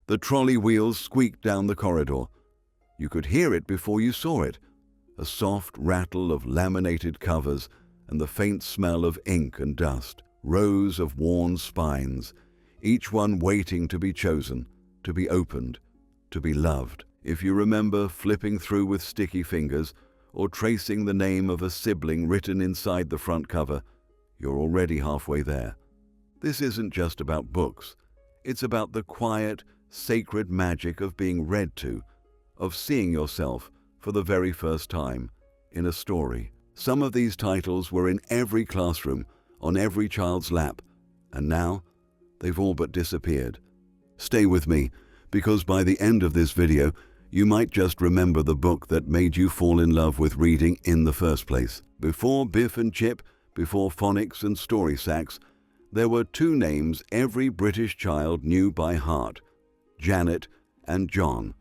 The trolley wheels squeaked down the corridor. You could hear it before you saw it, a soft rattle of laminated covers and the faint smell of ink and dust, rows of worn spines, each one waiting to be chosen, to be opened, to be loved. If you remember flipping through with sticky fingers or tracing the name of a sibling written inside the front cover, you're already halfway there. This isn't just about books. It's about the quiet, sacred magic of being read to, of seeing yourself for the very first time in a story. Some of these titles were in every classroom, on every child's lap, and now they've all but disappeared. Stay with me, because by the end of this video, you might just remember the book that made you fall in love with reading in the first place. Before Biff and Chip, before phonics and story sacks, there were two names every British child knew by heart: Janet and John.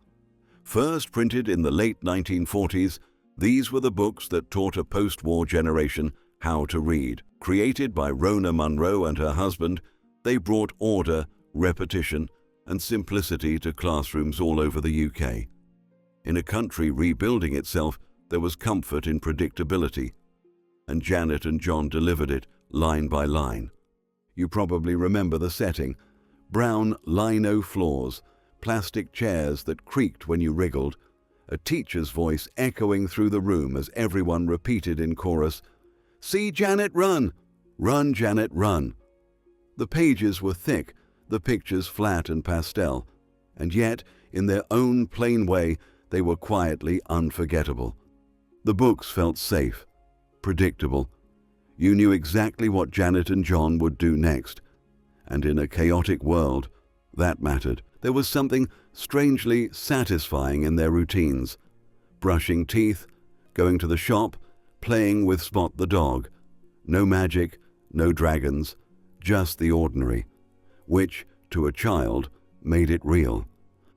First printed in the late 1940s, these were the books that taught a post-war generation how to read. Created by Rona Munro and her husband, they brought order, repetition, and simplicity to classrooms all over the UK. In a country rebuilding itself, there was comfort in predictability, and Janet and John delivered it line by line. You probably remember the setting: brown lino floors, plastic chairs that creaked when you wriggled, a teacher's voice echoing through the room as everyone repeated in chorus, "See Janet run! Run, Janet, run!" The pages were thick, the pictures flat and pastel, and yet, in their own plain way, they were quietly unforgettable. The books felt safe, predictable. You knew exactly what Janet and John would do next, and in a chaotic world, that mattered. There was something strangely satisfying in their routines: brushing teeth, going to the shop, playing with Spot the dog. No magic, no dragons, just the ordinary, which, to a child, made it real.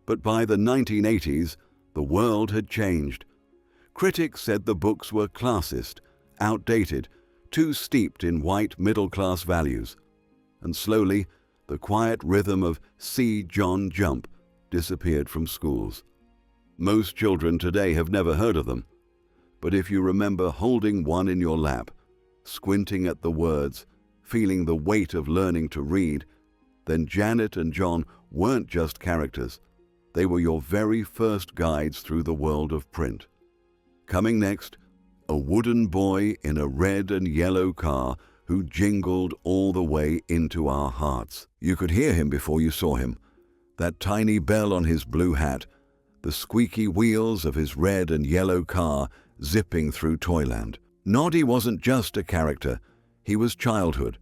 But by the 1980s, the world had changed. Critics said the books were classist, outdated, too steeped in white middle-class values. And slowly, the quiet rhythm of "See John Jump" disappeared from schools. Most children today have never heard of them. But if you remember holding one in your lap, squinting at the words, feeling the weight of learning to read, then Janet and John weren't just characters. They were your very first guides through the world of print. Coming next, a wooden boy in a red and yellow car who jingled all the way into our hearts. You could hear him before you saw him. That tiny bell on his blue hat, the squeaky wheels of his red and yellow car zipping through Toyland. Noddy wasn't just a character, he was childhood.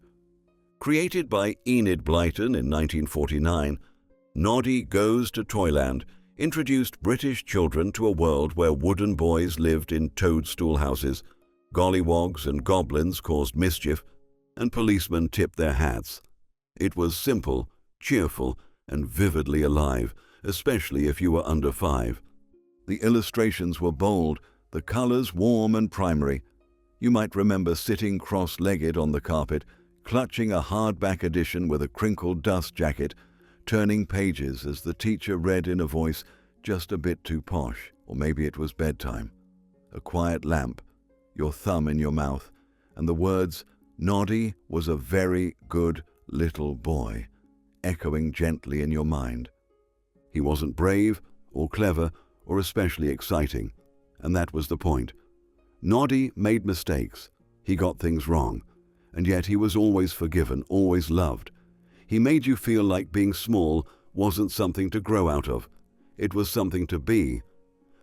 Created by Enid Blyton in 1949, Noddy Goes to Toyland introduced British children to a world where wooden boys lived in toadstool houses, gollywogs and goblins caused mischief, and policemen tipped their hats. It was simple, cheerful, and vividly alive, especially if you were under 5. The illustrations were bold, the colors warm and primary. You might remember sitting cross-legged on the carpet, clutching a hardback edition with a crinkled dust jacket, turning pages as the teacher read in a voice just a bit too posh, or maybe it was bedtime. A quiet lamp, your thumb in your mouth, and the words, "Noddy was a very good little boy," echoing gently in your mind. He wasn't brave, or clever, or especially exciting, and that was the point. Noddy made mistakes. He got things wrong, and yet he was always forgiven, always loved. He made you feel like being small wasn't something to grow out of. It was something to be.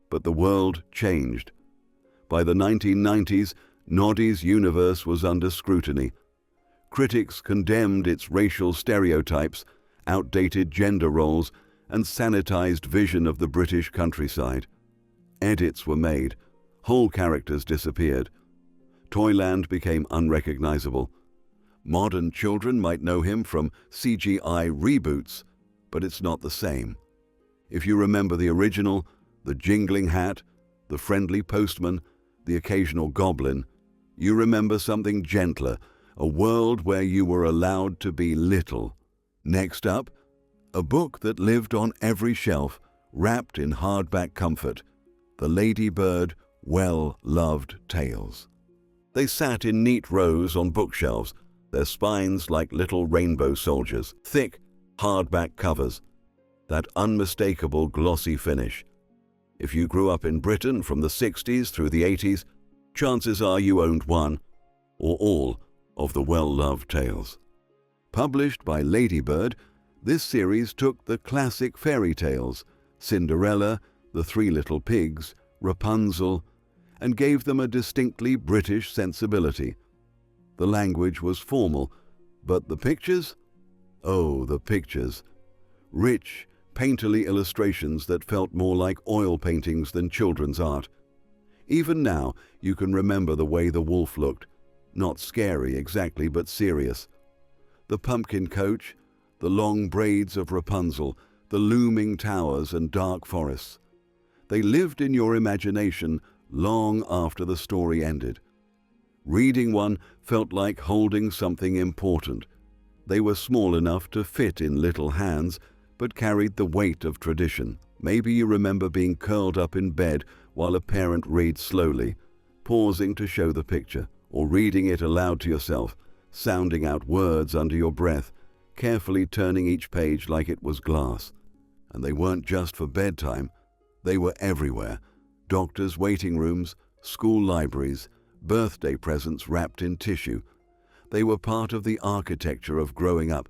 But the world changed. By the 1990s, Noddy's universe was under scrutiny. Critics condemned its racial stereotypes, outdated gender roles, and sanitized vision of the British countryside. Edits were made. Whole characters disappeared. Toyland became unrecognizable. Modern children might know him from CGI reboots, but it's not the same. If you remember the original, the jingling hat, the friendly postman, the occasional goblin, you remember something gentler, a world where you were allowed to be little. Next up, A book that lived on every shelf, wrapped in hardback comfort. The Ladybird Well-Loved Tales. They sat in neat rows on bookshelves, their spines like little rainbow soldiers. Thick, hardback covers. That unmistakable glossy finish. If you grew up in Britain from the 60s through the 80s, chances are you owned one or all of the well-loved tales. Published by Ladybird, this series took the classic fairy tales, Cinderella, The Three Little Pigs, Rapunzel, and gave them a distinctly British sensibility. The language was formal, but the pictures? Oh, the pictures. Rich, painterly illustrations that felt more like oil paintings than children's art. Even now, you can remember the way the wolf looked. Not scary exactly, but serious. The pumpkin coach, the long braids of Rapunzel, the looming towers and dark forests. They lived in your imagination long after the story ended. Reading one felt like holding something important. They were small enough to fit in little hands, but carried the weight of tradition. Maybe you remember being curled up in bed while a parent reads slowly, pausing to show the picture, or reading it aloud to yourself, sounding out words under your breath, carefully turning each page like it was glass. And they weren't just for bedtime. They were everywhere. Doctors' waiting rooms, school libraries, birthday presents wrapped in tissue. They were part of the architecture of growing up,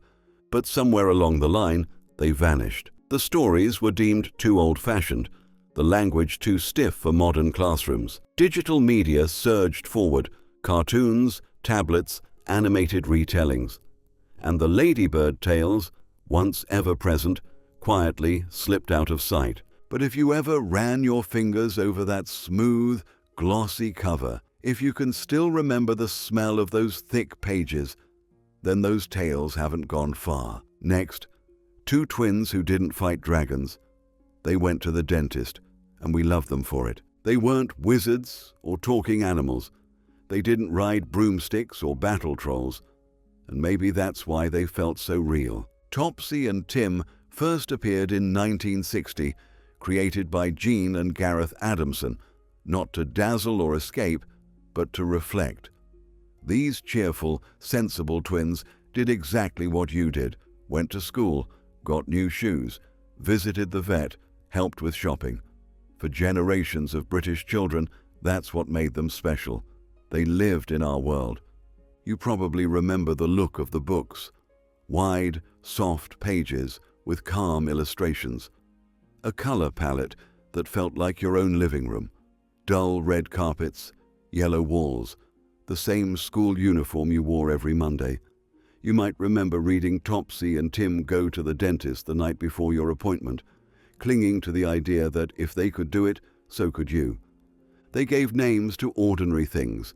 but somewhere along the line, they vanished. The stories were deemed too old-fashioned, the language too stiff for modern classrooms. Digital media surged forward, cartoons, tablets, animated retellings. And the Ladybird tales, once ever-present, quietly slipped out of sight. But if you ever ran your fingers over that smooth, glossy cover, if you can still remember the smell of those thick pages, then those tales haven't gone far. Next, two twins who didn't fight dragons. They went to the dentist, and we loved them for it. They weren't wizards or talking animals. They didn't ride broomsticks or battle trolls. And maybe that's why they felt so real. Topsy and Tim first appeared in 1960, created by Gene and Gareth Adamson, not to dazzle or escape, but to reflect. These cheerful, sensible twins did exactly what you did, went to school, got new shoes, visited the vet, helped with shopping. For generations of British children, that's what made them special. They lived in our world. You probably remember the look of the books. Wide, soft pages with calm illustrations. A color palette that felt like your own living room. Dull red carpets, yellow walls, the same school uniform you wore every Monday. You might remember reading Topsy and Tim Go to the Dentist the night before your appointment, clinging to the idea that if they could do it, so could you. They gave names to ordinary things.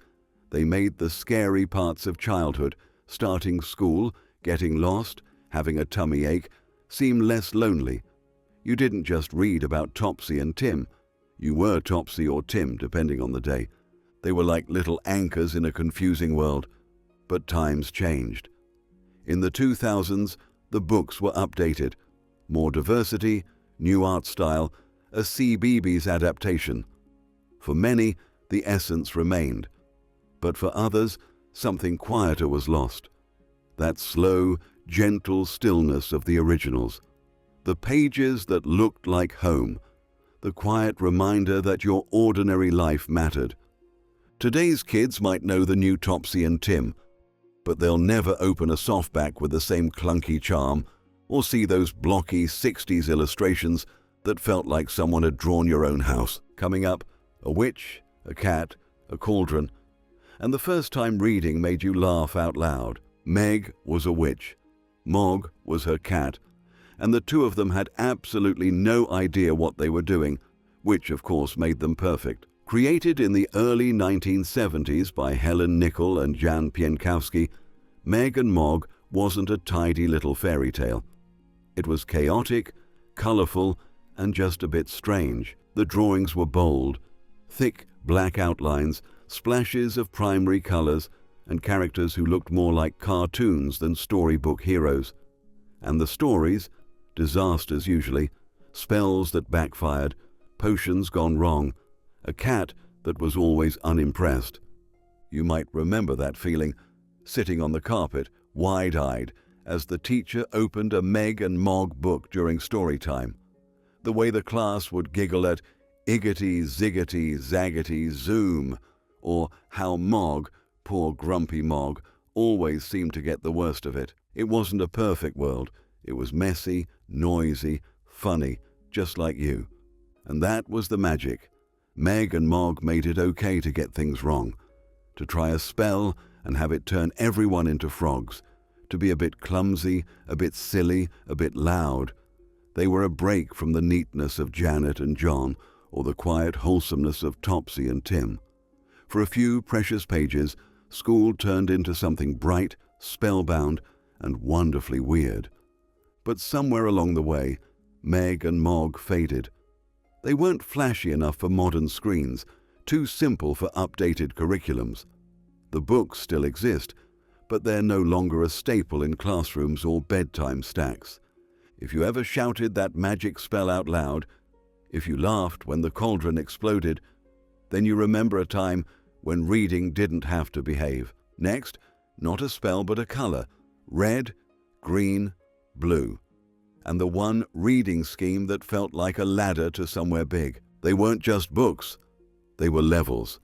They made the scary parts of childhood, starting school, getting lost, having a tummy ache, seem less lonely. You didn't just read about Topsy and Tim. You were Topsy or Tim, depending on the day. They were like little anchors in a confusing world. But times changed. In the 2000s, the books were updated. More diversity, new art style, a CBeebies adaptation. For many, the essence remained. But for others, something quieter was lost. That slow, gentle stillness of the originals. The pages that looked like home. The quiet reminder that your ordinary life mattered. Today's kids might know the new Topsy and Tim, but they'll never open a softback with the same clunky charm or see those blocky 60s illustrations that felt like someone had drawn your own house. Coming up, a witch, a cat, a cauldron, and the first time reading made you laugh out loud. Meg was a witch, Mog was her cat, and the two of them had absolutely no idea what they were doing, which of course made them perfect. Created in the early 1970s by Helen Nichol and Jan Pienkowski, Meg and Mog wasn't a tidy little fairy tale. It was chaotic, colorful, and just a bit strange. The drawings were bold, thick black outlines, splashes of primary colors, and characters who looked more like cartoons than storybook heroes. And the stories, disasters usually, spells that backfired, potions gone wrong, a cat that was always unimpressed. You might remember that feeling, sitting on the carpet, wide-eyed, as the teacher opened a Meg and Mog book during story time. The way the class would giggle at Iggity, Ziggity, Zaggity, Zoom, or how Mog, poor grumpy Mog, always seemed to get the worst of it. It wasn't a perfect world. It was messy, noisy, funny, just like you. And that was the magic. Meg and Mog made it okay to get things wrong, to try a spell and have it turn everyone into frogs, to be a bit clumsy, a bit silly, a bit loud. They were a break from the neatness of Janet and John, or the quiet wholesomeness of Topsy and Tim. For a few precious pages, school turned into something bright, spellbound, and wonderfully weird. But somewhere along the way, Meg and Mog faded. They weren't flashy enough for modern screens, too simple for updated curriculums. The books still exist, but they're no longer a staple in classrooms or bedtime stacks. If you ever shouted that magic spell out loud, if you laughed when the cauldron exploded, then you remember a time when reading didn't have to behave. Next, not a spell but a color: red, green, blue. And the one reading scheme that felt like a ladder to somewhere big. They weren't just books, they were levels.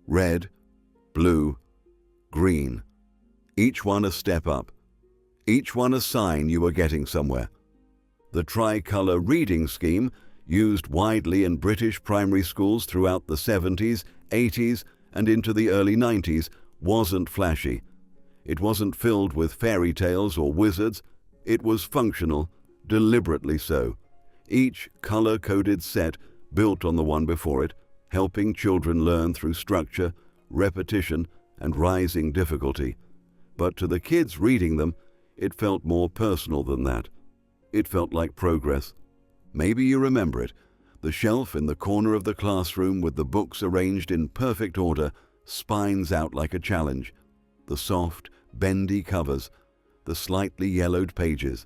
Red, blue, green. Each one a step up. Each one a sign you were getting somewhere. The tricolor reading scheme, used widely in British primary schools throughout the 70s, 80s, and into the early 90s, wasn't flashy. It wasn't filled with fairy tales or wizards. It was functional, deliberately so. Each color-coded set built on the one before it, helping children learn through structure, repetition, and rising difficulty. But to the kids reading them, it felt more personal than that. It felt like progress. Maybe you remember it, the shelf in the corner of the classroom with the books arranged in perfect order, spines out like a challenge, the soft, bendy covers, the slightly yellowed pages,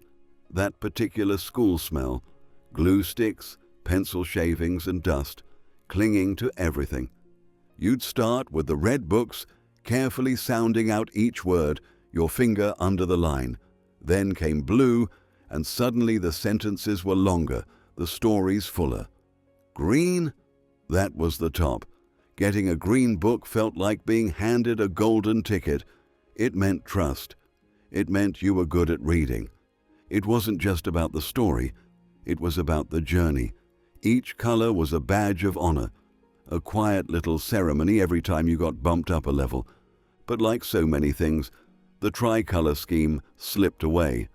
that particular school smell, glue sticks, pencil shavings, and dust, clinging to everything. You'd start with the red books, carefully sounding out each word, your finger under the line. Then came blue, and suddenly the sentences were longer, the stories fuller. Green? That was the top. Getting a green book felt like being handed a golden ticket. It meant trust. It meant you were good at reading. It wasn't just about the story. It was about the journey. Each color was a badge of honor, a quiet little ceremony every time you got bumped up a level. But like so many things, the tricolor scheme slipped away.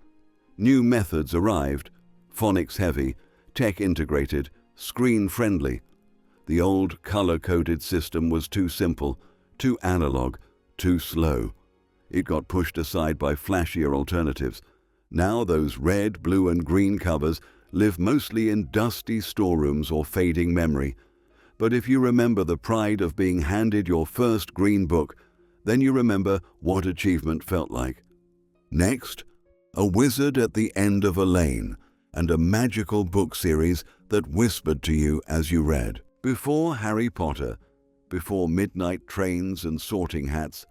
New methods arrived, phonics heavy, tech integrated, screen friendly. The old color-coded system was too simple, too analog, too slow. It got pushed aside by flashier alternatives. Now those red, blue, and green covers live mostly in dusty storerooms or fading memory. But if you remember the pride of being handed your first green book, then you remember what achievement felt like. Next, a wizard at the end of a lane, and a magical book series that whispered to you as you read. Before Harry Potter, before midnight trains and sorting hats,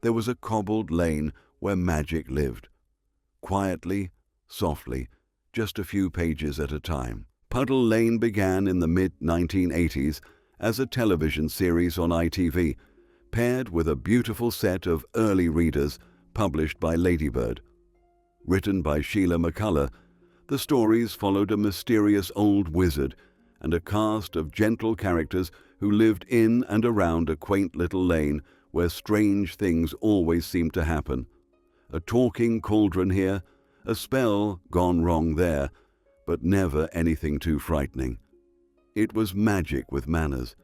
there was a cobbled lane where magic lived. Quietly, softly, just a few pages at a time. Puddle Lane began in the mid-1980s as a television series on ITV, paired with a beautiful set of early readers published by Ladybird. Written by Sheila McCullough, the stories followed a mysterious old wizard and a cast of gentle characters who lived in and around a quaint little lane where strange things always seemed to happen. A talking cauldron here, a spell gone wrong there, but never anything too frightening. It was magic with manners.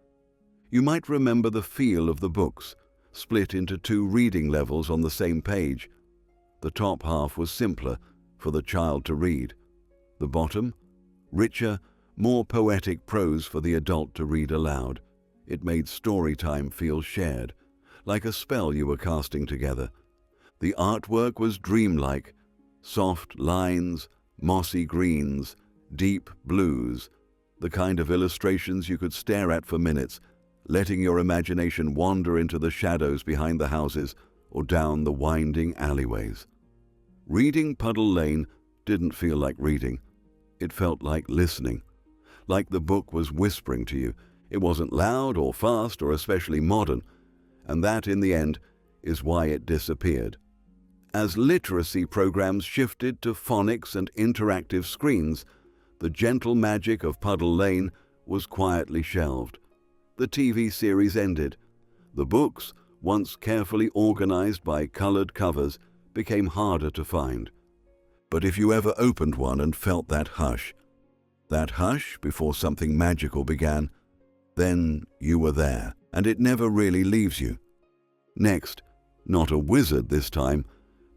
You might remember the feel of the books, split into two reading levels on the same page. The top half was simpler, for the child to read. The bottom, richer, more poetic prose for the adult to read aloud. It made story time feel shared, like a spell you were casting together. The artwork was dreamlike, soft lines, mossy greens, deep blues, the kind of illustrations you could stare at for minutes, letting your imagination wander into the shadows behind the houses or down the winding alleyways. Reading Puddle Lane didn't feel like reading. It felt like listening, like the book was whispering to you. It wasn't loud or fast or especially modern, and that, in the end, is why it disappeared. As literacy programs shifted to phonics and interactive screens, the gentle magic of Puddle Lane was quietly shelved. The TV series ended. The books, once carefully organized by colored covers, became harder to find. But if you ever opened one and felt that hush before something magical began, then you were there, and it never really leaves you. Next, not a wizard this time,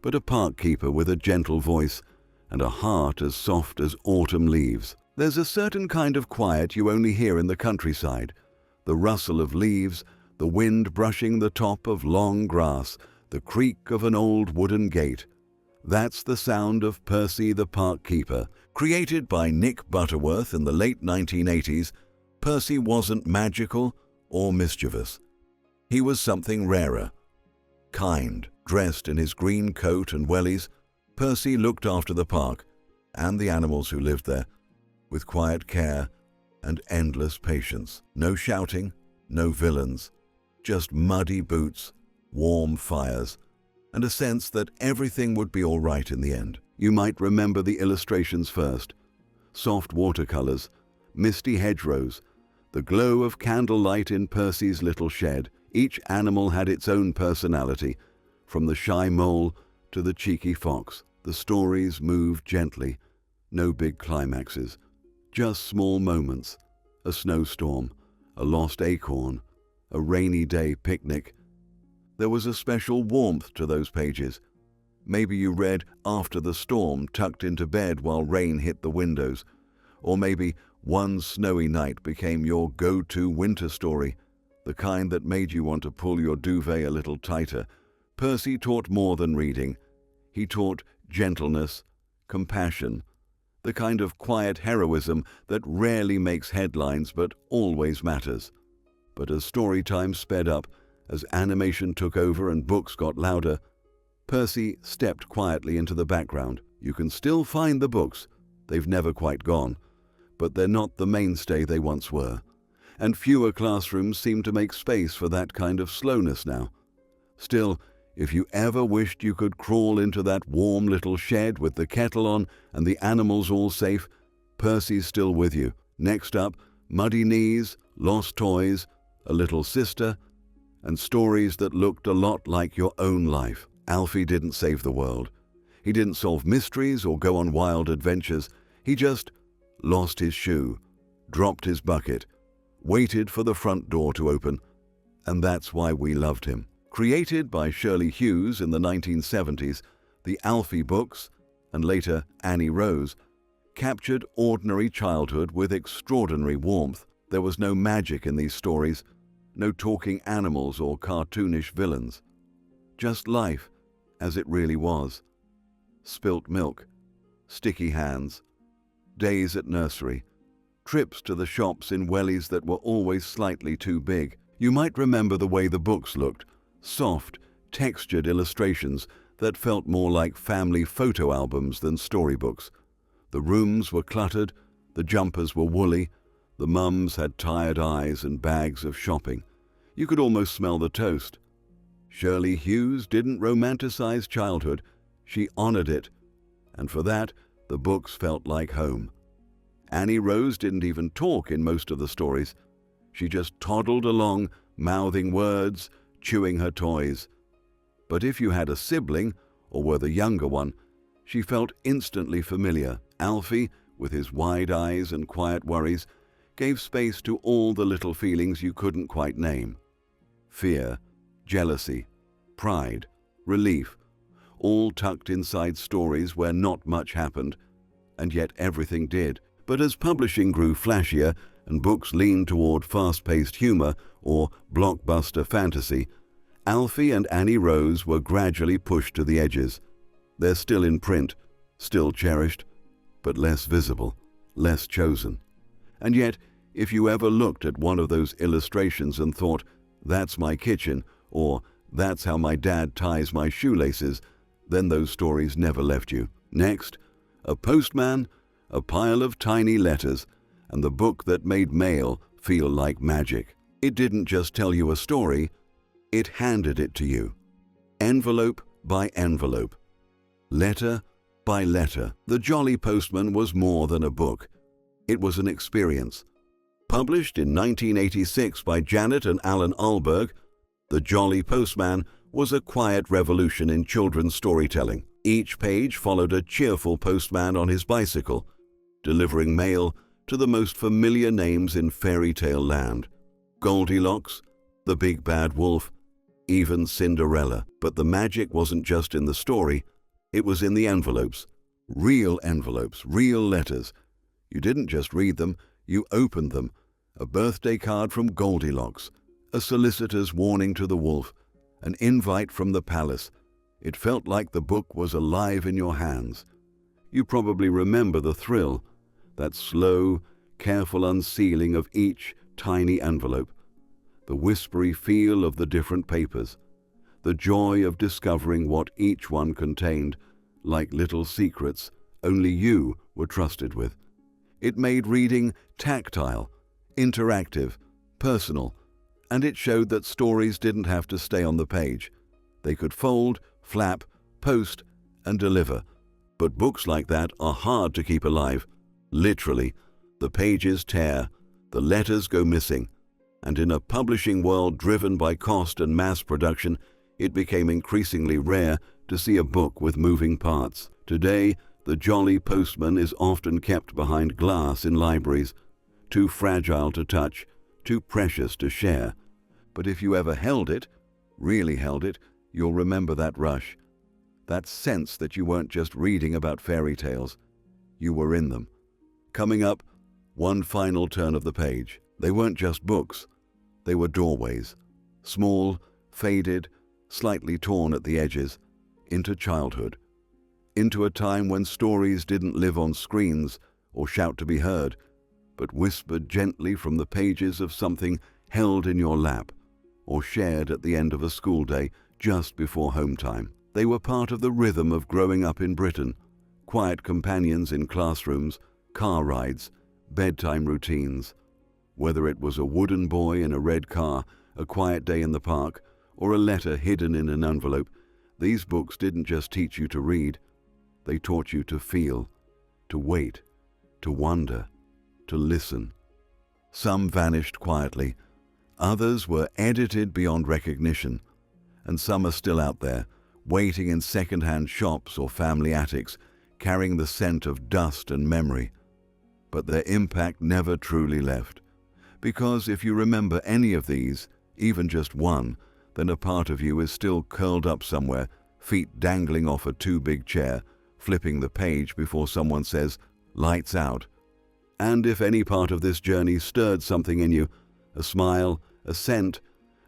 but a park keeper with a gentle voice and a heart as soft as autumn leaves. There's a certain kind of quiet you only hear in the countryside, the rustle of leaves, the wind brushing the top of long grass, the creak of an old wooden gate. That's the sound of Percy the Park Keeper. Created by Nick Butterworth in the late 1980s, Percy wasn't magical or mischievous. He was something rarer. Kind, dressed in his green coat and wellies, Percy looked after the park and the animals who lived there with quiet care and endless patience. No shouting, no villains, just muddy boots, warm fires, and a sense that everything would be all right in the end. You might remember the illustrations first. Soft watercolors, misty hedgerows, the glow of candlelight in Percy's little shed. Each animal had its own personality, from the shy mole to the cheeky fox. The stories moved gently, no big climaxes, just small moments, a snowstorm, a lost acorn, a rainy day picnic. There was a special warmth to those pages. Maybe you read after the storm, tucked into bed while rain hit the windows, or maybe one snowy night became your go-to winter story, the kind that made you want to pull your duvet a little tighter. Percy taught more than reading. He taught gentleness, compassion, the kind of quiet heroism that rarely makes headlines but always matters. But as story time sped up, as animation took over and books got louder, Percy stepped quietly into the background. You can still find the books. They've never quite gone, but they're not the mainstay they once were. And fewer classrooms seem to make space for that kind of slowness now. Still, if you ever wished you could crawl into that warm little shed with the kettle on and the animals all safe, Percy's still with you. Next up, muddy knees, lost toys, a little sister, and stories that looked a lot like your own life. Alfie didn't save the world. He didn't solve mysteries or go on wild adventures. He just lost his shoe, dropped his bucket, waited for the front door to open, and that's why we loved him. Created by Shirley Hughes in the 1970s, the Alfie books, and later Annie Rose, captured ordinary childhood with extraordinary warmth. There was no magic in these stories, no talking animals or cartoonish villains. Just life as it really was. Spilt milk, sticky hands, days at nursery, trips to the shops in wellies that were always slightly too big. You might remember the way the books looked, soft, textured illustrations that felt more like family photo albums than storybooks. The rooms were cluttered, the jumpers were woolly, the mums had tired eyes and bags of shopping. You could almost smell the toast. Shirley Hughes didn't romanticize childhood, she honored it, and for that, the books felt like home. Annie Rose didn't even talk in most of the stories. She just toddled along, mouthing words, chewing her toys. But if you had a sibling, or were the younger one, she felt instantly familiar. Alfie, with his wide eyes and quiet worries, gave space to all the little feelings you couldn't quite name. Fear, jealousy, pride, relief, all tucked inside stories where not much happened, and yet everything did. But as publishing grew flashier and books leaned toward fast-paced humor or blockbuster fantasy, Alfie and Annie Rose were gradually pushed to the edges. They're still in print, still cherished, but less visible, less chosen. And yet, if you ever looked at one of those illustrations and thought, "That's my kitchen," or "That's how my dad ties my shoelaces," then those stories never left you. Next, a postman, a pile of tiny letters, and the book that made mail feel like magic. It didn't just tell you a story, it handed it to you. Envelope by envelope, letter by letter. The Jolly Postman was more than a book. It was an experience. Published in 1986 by Janet and Alan Alberg, The Jolly Postman was a quiet revolution in children's storytelling. Each page followed a cheerful postman on his bicycle, delivering mail to the most familiar names in fairy tale land. Goldilocks, the Big Bad Wolf, even Cinderella. But the magic wasn't just in the story, it was in the envelopes. Real envelopes, real letters. You didn't just read them, you opened them. A birthday card from Goldilocks, a solicitor's warning to the wolf, an invite from the palace. It felt like the book was alive in your hands. You probably remember the thrill, that slow, careful unsealing of each tiny envelope, the whispery feel of the different papers, the joy of discovering what each one contained, like little secrets only you were trusted with. It made reading tactile, interactive, personal, and it showed that stories didn't have to stay on the page. They could fold, flap, post, and deliver. But books like that are hard to keep alive. Literally, the pages tear, the letters go missing, and in a publishing world driven by cost and mass production, it became increasingly rare to see a book with moving parts. Today, The Jolly Postman is often kept behind glass in libraries, too fragile to touch, too precious to share. But if you ever held it, really held it, you'll remember that rush, that sense that you weren't just reading about fairy tales, you were in them. Coming up, one final turn of the page. They weren't just books, they were doorways, small, faded, slightly torn at the edges, into childhood, into a time when stories didn't live on screens or shout to be heard, but whispered gently from the pages of something held in your lap or shared at the end of a school day just before home time. They were part of the rhythm of growing up in Britain, quiet companions in classrooms, car rides, bedtime routines. Whether it was a wooden boy in a red car, a quiet day in the park, or a letter hidden in an envelope, these books didn't just teach you to read, they taught you to feel, to wait, to wonder, to listen. Some vanished quietly, others were edited beyond recognition, and some are still out there, waiting in second-hand shops or family attics, carrying the scent of dust and memory. But their impact never truly left, because if you remember any of these, even just one, then a part of you is still curled up somewhere, feet dangling off a too-big chair, flipping the page before someone says, "Lights out." And if any part of this journey stirred something in you, a smile, a scent,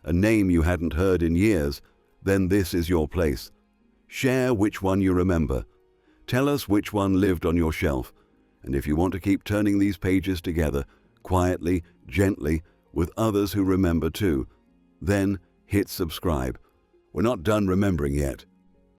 a name you hadn't heard in years, then this is your place. Share which one you remember. Tell us which one lived on your shelf. And if you want to keep turning these pages together, quietly, gently, with others who remember too, then hit subscribe. We're not done remembering yet.